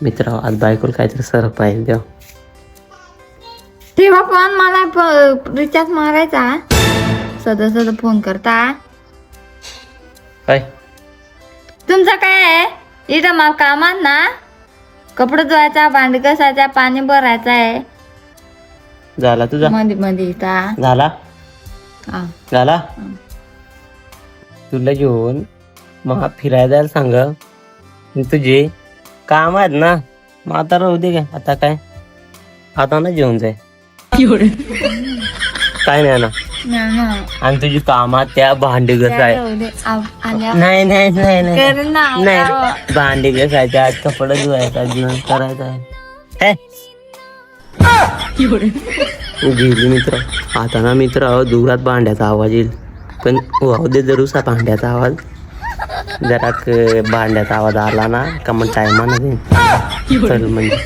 मित्र आज बायकोला काहीतरी सरप्राईज द्या. तेव्हा पण मला रिचार्ज मारायचा. सदा फोन करता. काय तुमचं काय आहे इथं मला कामात ना. कपडे धुवायचा, भांडी घासायचा, पाणी भरायचं आहे. झाला तुझा? मध्ये इथं. झाला हा. झाला. तुला घेऊन मग फिरायला जायला सांग. तुझे काम आहेत ना, मग आता राहू दे. का आता काय, आता ना जेवण जाय. काय नाही ना. आणि तुझी कामात त्या भांडी घासाय. नाही नाही नाही नाही नाही, भांडी घासायच्या, कपडे धुवायचा, जेवण करायचं आहे. गेली मित्र. आता ना मित्र दुरात भांड्याचा आवाज येईल, पण वाहू दे जरूसा भांड्याचा आवाज. जरा भांड्याचा आवाज आला ना का मग टायमानं चल म्हणजे